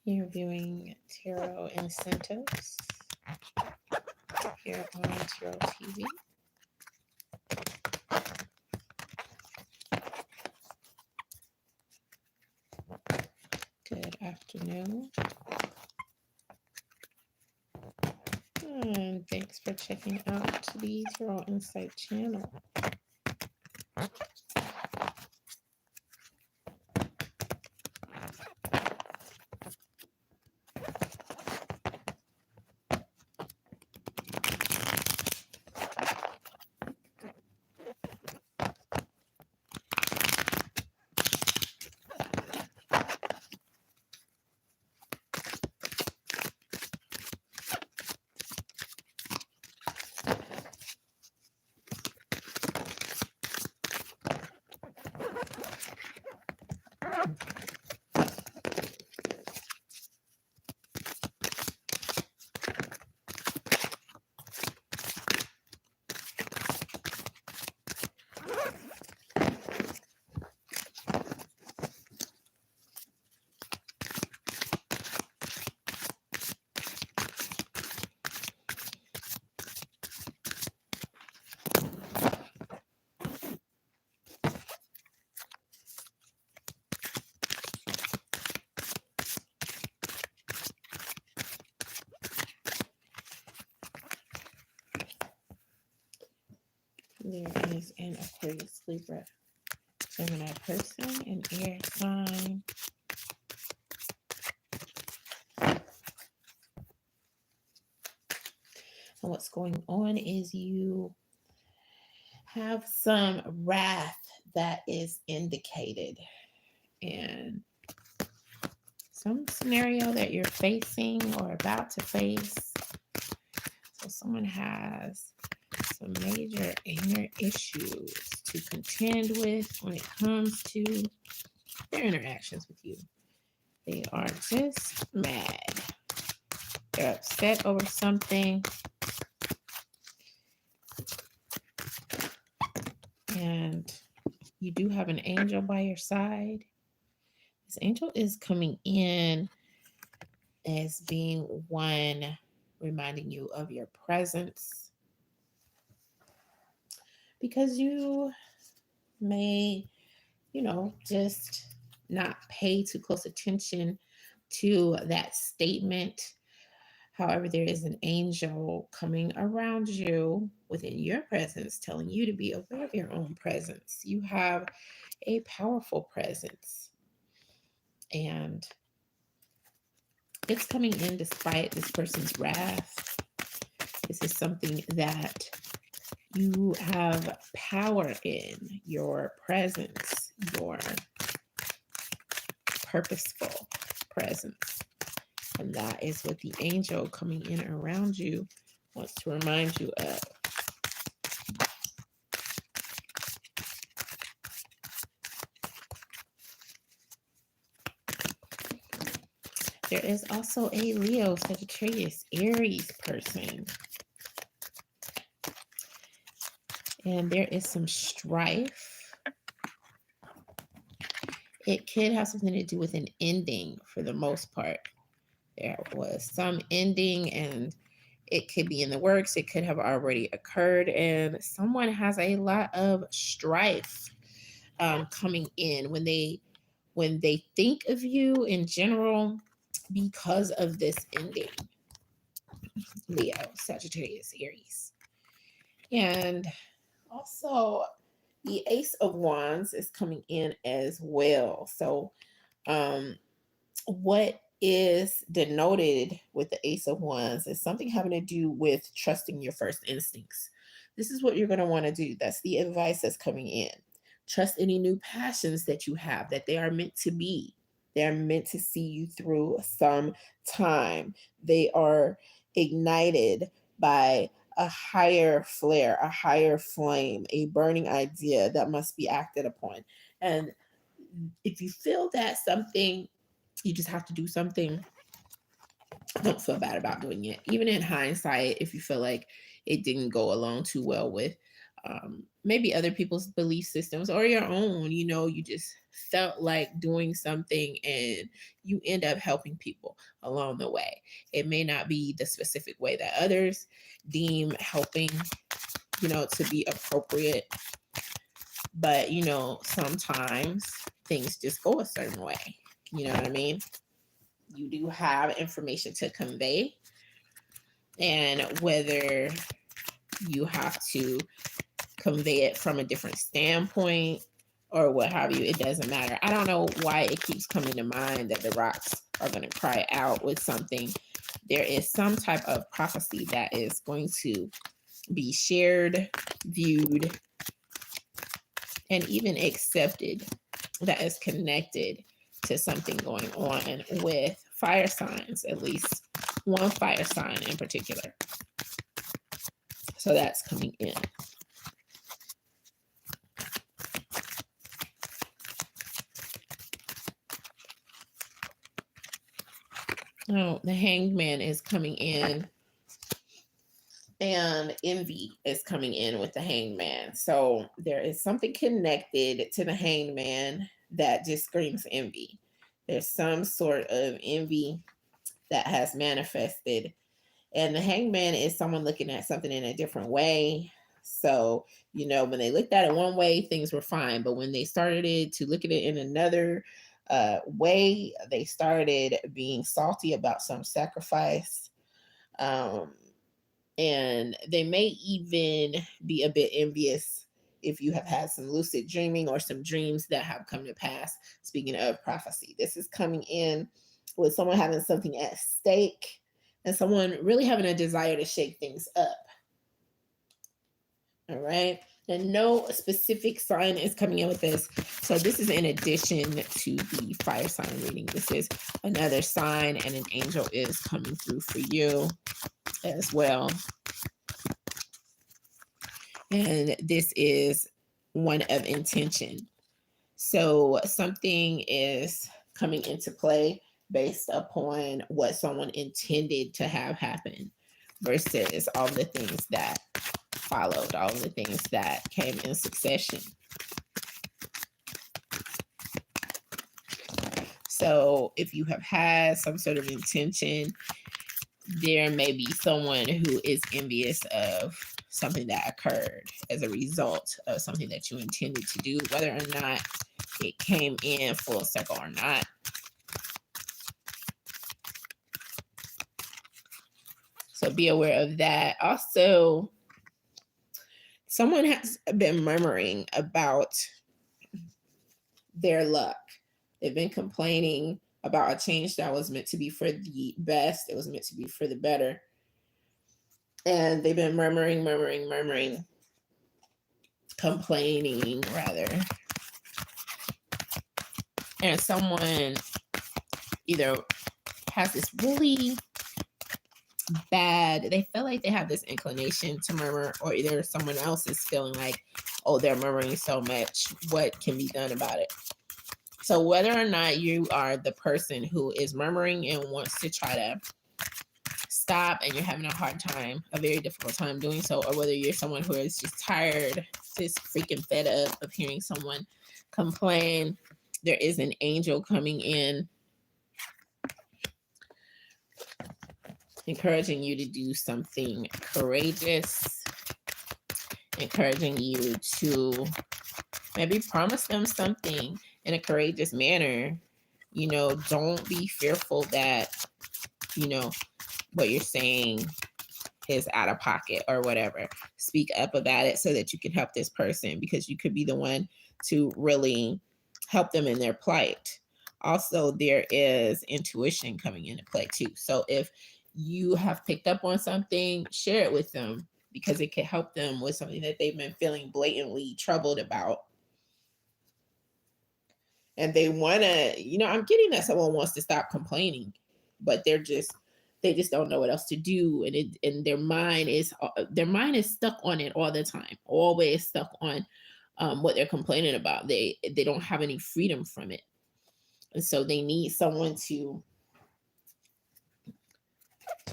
You're viewing Tarot Incentives here on Tarot TV. Good afternoon. And thanks for checking out the Tarot Insight channel. There is an Aquarius, Libra, Gemini person, an air sign. And what's going on is you have some wrath that is indicated, and some scenario that you're facing or about to face. So someone has some major inner issues to contend with when it comes to their interactions with you. They are just mad. They're upset over something. And you do have an angel by your side. This angel is coming in as being one reminding you of your presence, because you may, just not pay too close attention to that statement. However, there is an angel coming around you within your presence, telling you to be aware of your own presence. You have a powerful presence, and it's coming in despite this person's wrath. This is something that you have power in, your presence, your purposeful presence. And that is what the angel coming in around you wants to remind you of. There is also a Leo, Sagittarius, Aries person. And there is some strife. It could have something to do with an ending for the most part. There was some ending, and it could be in the works. It could have already occurred, and someone has a lot of strife coming in when they think of you in general because of this ending. Leo, Sagittarius, Aries. And also the Ace of Wands is coming in as well. So what is denoted with the Ace of Wands is something having to do with trusting your first instincts. This is what you're going to want to do. That's the advice that's coming in. Trust any new passions that you have, that they are meant to be. They're meant to see you through some time. They are ignited by a higher flare, a higher flame, a burning idea that must be acted upon. And if you feel that something, you just have to do something, don't feel bad about doing it. Even in hindsight, if you feel like it didn't go along too well with maybe other people's belief systems or your own. You just felt like doing something and you end up helping people along the way. It may not be the specific way that others deem helping, to be appropriate, but sometimes things just go a certain way. You know what I mean? You do have information to convey, and whether you have to convey it from a different standpoint or what have you, it doesn't matter. I don't know why it keeps coming to mind that the rocks are going to cry out with something. There is some type of prophecy that is going to be shared, viewed, and even accepted that is connected to something going on with fire signs, at least one fire sign in particular. So that's coming in. Oh, the Hanged Man is coming in, and envy is coming in with the Hanged Man. So there is something connected to the Hanged Man that just screams envy. There's some sort of envy that has manifested. And the Hanged Man is someone looking at something in a different way. So, when they looked at it one way, things were fine. But when they started to look at it in another way, they started being salty about some sacrifice. And they may even be a bit envious if you have had some lucid dreaming or some dreams that have come to pass. Speaking of prophecy, this is coming in with someone having something at stake and someone really having a desire to shake things up. All right. And no specific sign is coming in with this. So this is in addition to the fire sign reading. This is another sign, and an angel is coming through for you as well. And this is one of intention. So something is coming into play based upon what someone intended to have happen versus all the things that followed, all the things that came in succession. So if you have had some sort of intention, there may be someone who is envious of something that occurred as a result of something that you intended to do, whether or not it came in full circle or not. So be aware of that. Also, someone has been murmuring about their luck. They've been complaining about a change that was meant to be for the best. It was meant to be for the better. And they've been murmuring, complaining rather. And someone either has this really bad, they feel like they have this inclination to murmur, or either someone else is feeling like, oh, they're murmuring so much, what can be done about it? So whether or not you are the person who is murmuring and wants to try to stop, and you're having a hard time, a very difficult time doing so, or whether you're someone who is just tired, just freaking fed up of hearing someone complain, there is an angel coming in encouraging you to do something courageous, encouraging you to maybe promise them something in a courageous manner. Don't be fearful that, what you're saying is out of pocket or whatever. Speak up about it so that you can help this person, because you could be the one to really help them in their plight. Also, there is intuition coming into play too. So if you have picked up on something, share it with them, because it can help them with something that they've been feeling blatantly troubled about. And they want to, I'm getting that someone wants to stop complaining, but they just don't know what else to do. And their mind is stuck on it all the time, always stuck on what they're complaining about. They don't have any freedom from it. And so they need someone to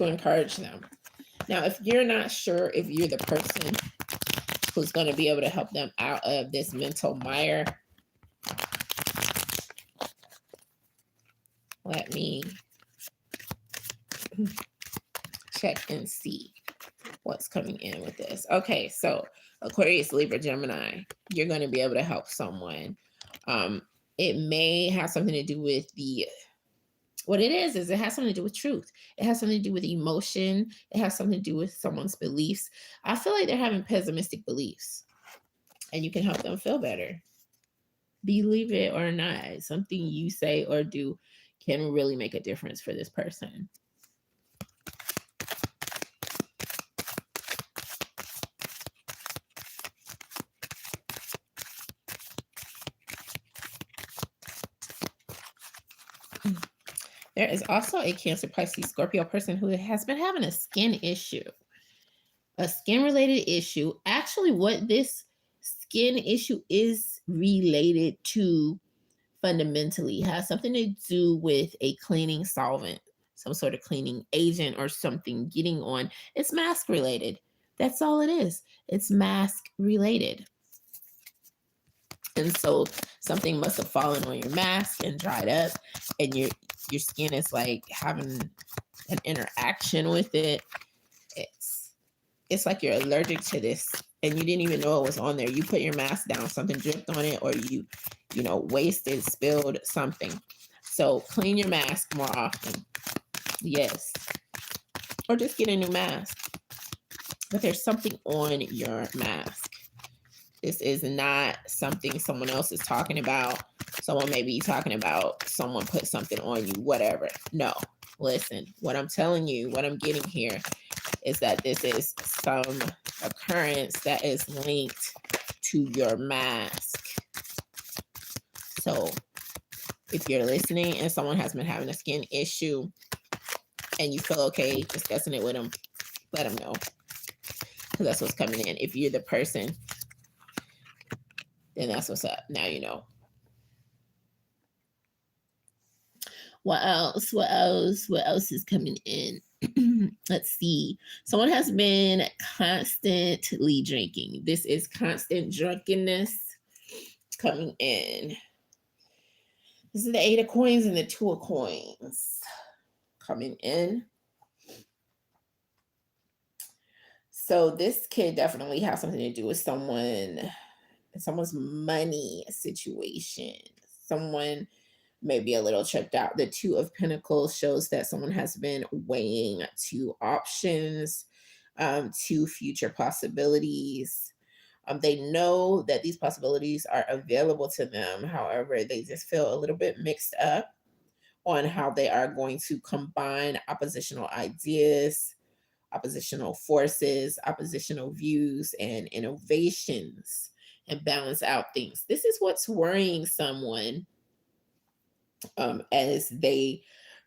encourage them. Now, if you're not sure if you're the person who's going to be able to help them out of this mental mire. Let me check and see what's coming in with this. Okay, so Aquarius, Libra, Gemini, you're going to be able to help someone. It may have something to do with what it is it has something to do with truth. It has something to do with emotion. It has something to do with someone's beliefs. I feel like they're having pessimistic beliefs, and you can help them feel better. Believe it or not, something you say or do can really make a difference for this person. There is also a Cancer, Pisces, Scorpio person who has been having a skin issue, a skin-related issue. Actually, what this skin issue is related to fundamentally has something to do with a cleaning solvent, some sort of cleaning agent or something getting on. It's mask related. That's all it is. It's mask related. And so something must have fallen on your mask and dried up, and your skin is like having an interaction with it. It's like you're allergic to this and you didn't even know it was on there. You put your mask down, something dripped on it, or you wasted, spilled something. So clean your mask more often. Yes. Or just get a new mask. But there's something on your mask. This is not something someone else is talking about. Someone may be talking about someone put something on you, whatever. No, listen, what I'm telling you, what I'm getting here is that this is some occurrence that is linked to your mask. So if you're listening and someone has been having a skin issue and you feel okay discussing it with them, let them know. Because that's what's coming in. If you're the person, then that's what's up. Now you know. What else? What else? What else is coming in? Let's see. Someone has been constantly drinking. This is constant drunkenness coming in. This is the 8 of coins and the 2 of coins coming in. So this could definitely have something to do with someone's money situation. Someone may be a little tripped out. The 2 of Pentacles shows that someone has been weighing 2 options, 2 future possibilities. They know that these possibilities are available to them. However, they just feel a little bit mixed up on how they are going to combine oppositional ideas, oppositional forces, oppositional views, and innovations, and balance out things. This is what's worrying someone as they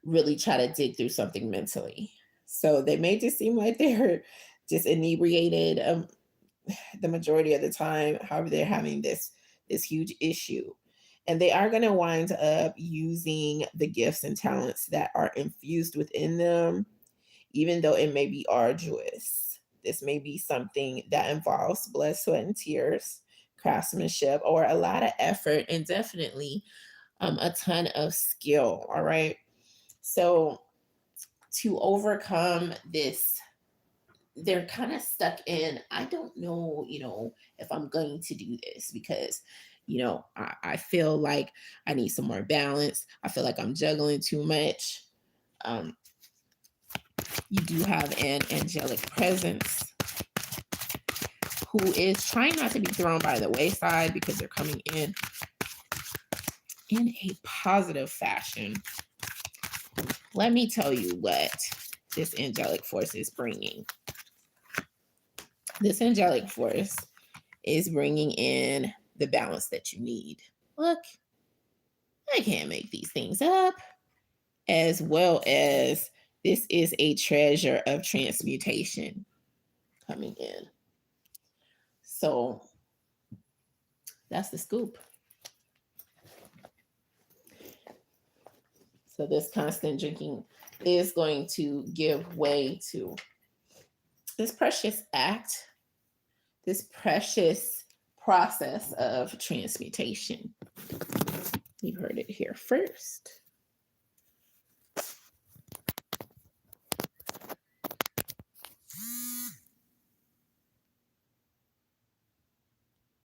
really try to dig through something mentally. So they may just seem like they're just inebriated the majority of the time. However, they're having this huge issue. And they are going to wind up using the gifts and talents that are infused within them, even though it may be arduous. This may be something that involves blood, sweat, and tears, craftsmanship, or a lot of effort, and definitely a ton of skill. All right. So to overcome this, they're kind of stuck in, I don't know, if I'm going to do this because, I feel like I need some more balance. I feel like I'm juggling too much. You do have an angelic presence who is trying not to be thrown by the wayside because they're coming in a positive fashion. Let me tell you what this angelic force is bringing. This angelic force is bringing in the balance that you need. Look, I can't make these things up. As well as this is a treasure of transmutation coming in. So that's the scoop. So this constant drinking is going to give way to this precious act this precious process of transmutation. You heard it here first.